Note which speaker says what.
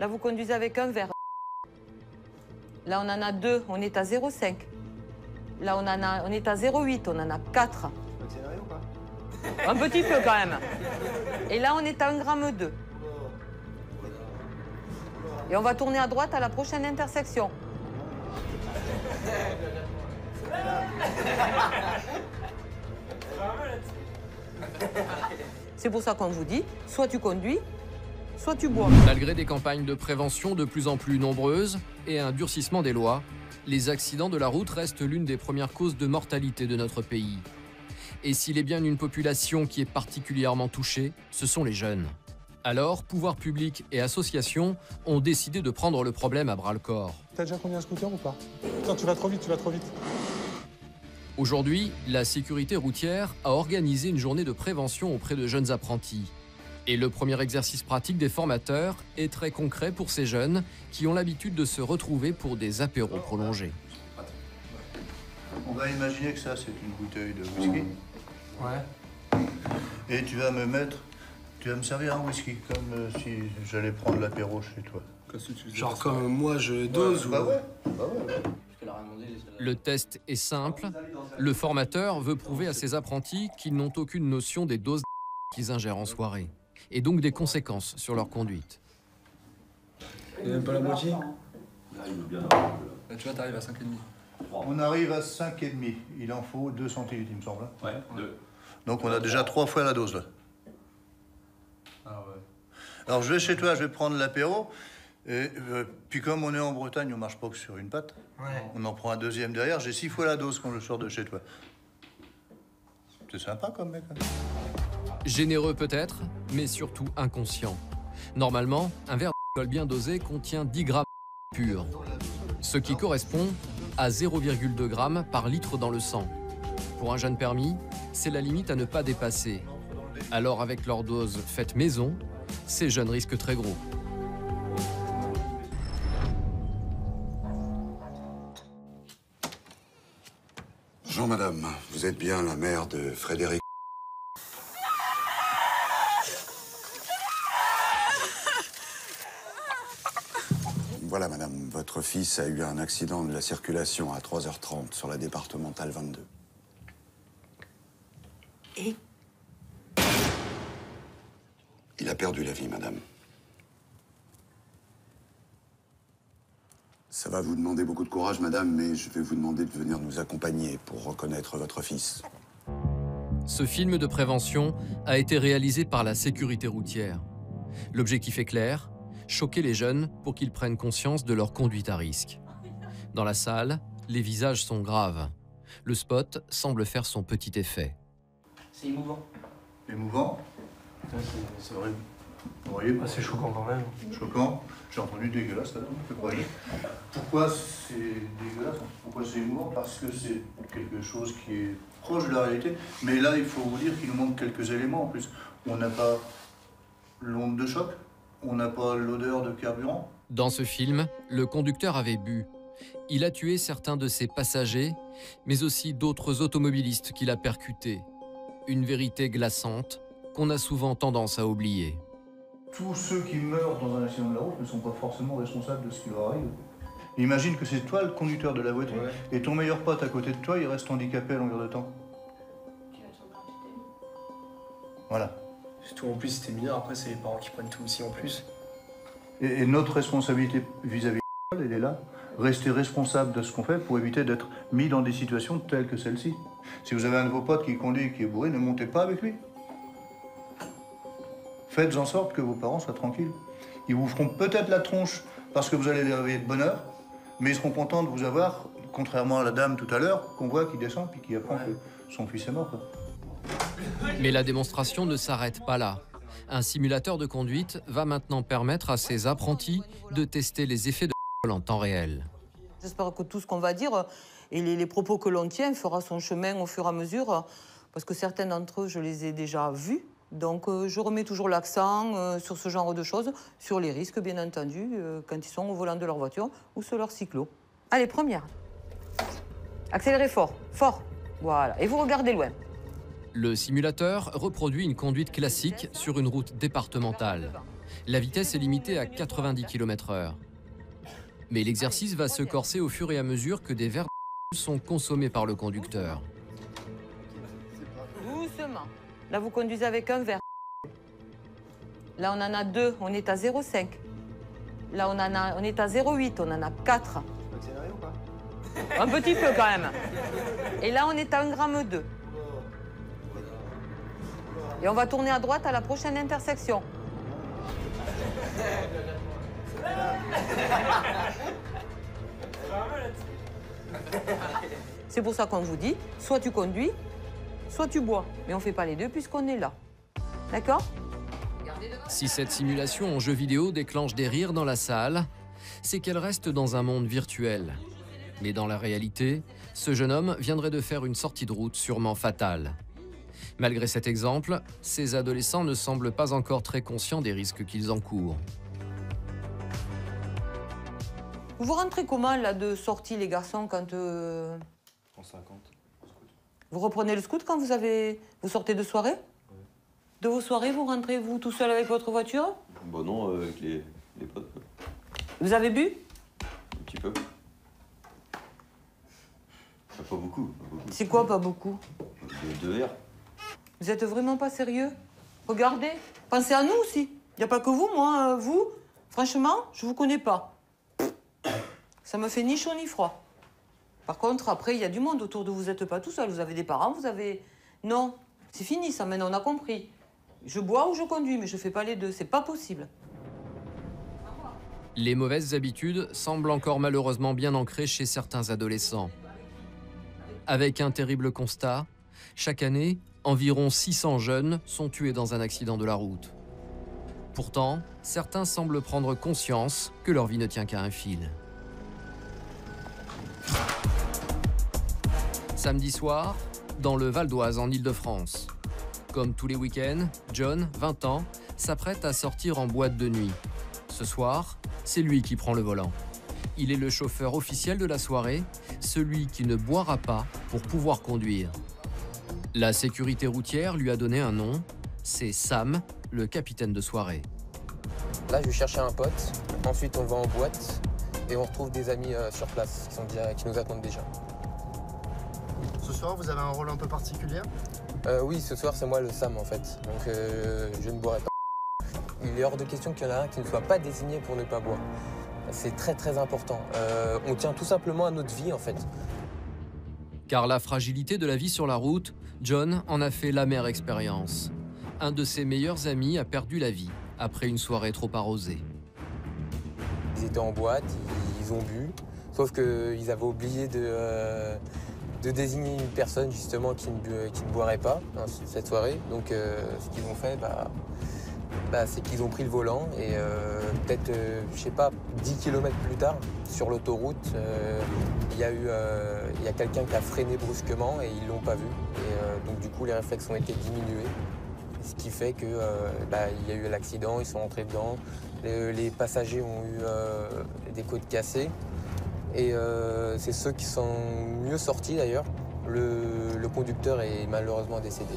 Speaker 1: Là, vous conduisez avec un verre. Là, on en a 2, on est à 0,5. Là, on est à 0,8, on en a 4.
Speaker 2: Accéléré ou pas?
Speaker 1: Un petit peu quand même. Et là, on est à 1,2 g. Et on va tourner à droite à la prochaine intersection. C'est pour ça qu'on vous dit, soit tu conduis, soit tu bois.
Speaker 3: Malgré des campagnes de prévention de plus en plus nombreuses et un durcissement des lois, les accidents de la route restent l'une des premières causes de mortalité de notre pays. Et s'il est bien une population qui est particulièrement touchée, ce sont les jeunes. Alors, pouvoirs publics et associations ont décidé de prendre le problème à bras-le-corps.
Speaker 4: T'as déjà conduit un scooter ou pas? Non, tu vas trop vite, tu vas trop vite.
Speaker 3: Aujourd'hui, la sécurité routière a organisé une journée de prévention auprès de jeunes apprentis. Et le premier exercice pratique des formateurs est très concret pour ces jeunes qui ont l'habitude de se retrouver pour des apéros prolongés.
Speaker 5: On va imaginer que ça, c'est une bouteille de whisky.
Speaker 4: Ouais.
Speaker 5: Et tu vas me servir un whisky, comme si j'allais prendre l'apéro chez toi.
Speaker 2: Genre comme moi je dose ou...
Speaker 5: Bah ouais, bah ouais.
Speaker 3: Le test est simple. Le formateur veut prouver à ses apprentis qu'ils n'ont aucune notion des doses qu'ils ingèrent en soirée, et donc des conséquences sur leur conduite.
Speaker 2: Il n'y a même pas la moitié.
Speaker 6: Là, tu vois, t'arrives à 5,5.
Speaker 5: On arrive à 5,5. Il en faut 2 centilitres, il me semble.
Speaker 6: Ouais, 2.
Speaker 5: Donc on a déjà 3 fois la dose, là.
Speaker 6: Ah ouais.
Speaker 5: Alors je vais chez toi, je vais prendre l'apéro. Et puis comme on est en Bretagne, on marche pas que sur une patte.
Speaker 2: Ouais.
Speaker 5: On en prend un deuxième derrière. J'ai 6 fois la dose quand je sors de chez toi. C'est sympa comme mec. Hein.
Speaker 3: Généreux peut-être, mais surtout inconscient. Normalement, un verre d'alcool bien dosé contient 10 grammes pur, ce qui correspond à 0,2 g par litre dans le sang. Pour un jeune permis, c'est la limite à ne pas dépasser. Alors avec leur dose faite maison, ces jeunes risquent très gros.
Speaker 7: Bonjour madame, vous êtes bien la mère de Frédéric. Voilà madame, votre fils a eu un accident de la circulation à 3h30 sur la départementale 22.
Speaker 1: Et
Speaker 7: Il a perdu la vie madame. Ça va vous demander beaucoup de courage, madame, mais je vais vous demander de venir nous accompagner pour reconnaître votre fils.
Speaker 3: Ce film de prévention a été réalisé par la sécurité routière. L'objectif est clair, choquer les jeunes pour qu'ils prennent conscience de leur conduite à risque. Dans la salle, les visages sont graves. Le spot semble faire son petit effet.
Speaker 2: C'est émouvant.
Speaker 5: Émouvant.
Speaker 2: C'est horrible.
Speaker 5: Horrible.
Speaker 2: Ah, c'est choquant quand même.
Speaker 5: Choquant. J'ai entendu dégueulasse là-dedans. Pourquoi c'est dégueulasse? Pourquoi c'est émouvant? Parce que c'est quelque chose qui est proche de la réalité. Mais là, il faut vous dire qu'il nous manque quelques éléments en plus. On n'a pas l'onde de choc, on n'a pas l'odeur de carburant.
Speaker 3: Dans ce film, le conducteur avait bu. Il a tué certains de ses passagers, mais aussi d'autres automobilistes qu'il a percutés. Une vérité glaçante qu'on a souvent tendance à oublier.
Speaker 5: Tous ceux qui meurent dans un accident de la route ne sont pas forcément responsables de ce qui leur arrive. Imagine que c'est toi le conducteur de la voiture, ouais, et ton meilleur pote à côté de toi, il reste handicapé à longueur de temps. Voilà.
Speaker 2: Surtout en plus, si t'es mineur, après, c'est les parents qui prennent tout aussi en plus.
Speaker 5: Et notre responsabilité vis-à-vis de l'école, elle est là. Rester responsable de ce qu'on fait pour éviter d'être mis dans des situations telles que celle-ci. Si vous avez un de vos potes qui conduit et qui est bourré, ne montez pas avec lui. Faites en sorte que vos parents soient tranquilles. Ils vous feront peut-être la tronche parce que vous allez les réveiller de bonne heure, mais ils seront contents de vous avoir, contrairement à la dame tout à l'heure, qu'on voit qui descend puis qui apprend que son fils est mort. Quoi.
Speaker 3: Mais la démonstration ne s'arrête pas là. Un simulateur de conduite va maintenant permettre à ses apprentis de tester les effets de en temps réel.
Speaker 1: J'espère que tout ce qu'on va dire et les propos que l'on tient fera son chemin au fur et à mesure, parce que certains d'entre eux, je les ai déjà vus. Donc je remets toujours l'accent sur ce genre de choses, sur les risques, bien entendu, quand ils sont au volant de leur voiture ou sur leur cyclo. Allez, première. Accélérez fort, fort. Voilà, et vous regardez loin.
Speaker 3: Le simulateur reproduit une conduite classique sur une route départementale. La vitesse est limitée à 90 km/h. Mais l'exercice va se corser au fur et à mesure que des verres sont consommés par le conducteur.
Speaker 1: Doucement. Là, vous conduisez avec un verre. Là, on en a 2, on est à 0,5. Là, on est à 0,8, on en a 4. Un petit peu quand même. Et là, on est à 1,2 g. Et on va tourner à droite à la prochaine intersection. C'est pour ça qu'on vous dit, soit tu conduis, soit tu bois. Mais on ne fait pas les deux puisqu'on est là. D'accord ?
Speaker 3: Si cette simulation en jeu vidéo déclenche des rires dans la salle, c'est qu'elle reste dans un monde virtuel. Mais dans la réalité, ce jeune homme viendrait de faire une sortie de route sûrement fatale. Malgré cet exemple, ces adolescents ne semblent pas encore très conscients des risques qu'ils encourent.
Speaker 1: Vous rentrez comment là de sortie les garçons quand...
Speaker 6: En 50.
Speaker 1: Vous reprenez le scout quand vous sortez de soirée? De vos soirées, vous rentrez vous tout seul avec votre voiture?
Speaker 8: Bah non, avec les potes.
Speaker 1: Vous avez bu?
Speaker 8: Un petit peu. Pas beaucoup.
Speaker 1: C'est quoi pas beaucoup?
Speaker 8: Deux verres.
Speaker 1: Vous êtes vraiment pas sérieux? Regardez, pensez à nous aussi. Il n'y a pas que vous, moi, vous. Franchement, je vous connais pas. Ça me fait ni chaud ni froid. Par contre, après, il y a du monde autour de vous. Vous n'êtes pas tout seul. Vous avez des parents, vous avez... Non, c'est fini ça, maintenant on a compris. Je bois ou je conduis, mais je fais pas les deux. C'est pas possible.
Speaker 3: Les mauvaises habitudes semblent encore malheureusement bien ancrées chez certains adolescents. Avec un terrible constat, chaque année, environ 600 jeunes sont tués dans un accident de la route. Pourtant, certains semblent prendre conscience que leur vie ne tient qu'à un fil. Samedi soir, dans le Val d'Oise en Île-de-France. Comme tous les week-ends, John, 20 ans, s'apprête à sortir en boîte de nuit. Ce soir, c'est lui qui prend le volant. Il est le chauffeur officiel de la soirée, celui qui ne boira pas pour pouvoir conduire. La sécurité routière lui a donné un nom, c'est Sam, le capitaine de soirée.
Speaker 9: Là, je vais chercher un pote, ensuite on va en boîte et on retrouve des amis sur place qui nous attendent déjà.
Speaker 10: Ce soir, vous avez un rôle un peu particulier?
Speaker 9: Oui, ce soir, c'est moi le Sam en fait, donc je ne boirai pas. Il est hors de question qu'il y en a un qui ne soit pas désigné pour ne pas boire. C'est très très important. On tient tout simplement à notre vie en fait.
Speaker 3: Car la fragilité de la vie sur la route, John en a fait l'amère expérience. Un de ses meilleurs amis a perdu la vie après une soirée trop arrosée.
Speaker 9: Ils étaient en boîte, ils ont bu, sauf qu'ils avaient oublié de désigner une personne justement qui ne boirait pas cette soirée. Donc ce qu'ils ont fait, c'est qu'ils ont pris le volant et peut-être, je sais pas, 10 km plus tard, sur l'autoroute, il y a quelqu'un qui a freiné brusquement et ils l'ont pas vu. Et donc du coup, les réflexes ont été diminués. Ce qui fait qu'il y a eu l'accident, ils sont entrés dedans. Les passagers ont eu des côtes cassées. Et c'est ceux qui sont mieux sortis d'ailleurs. Le conducteur est malheureusement décédé.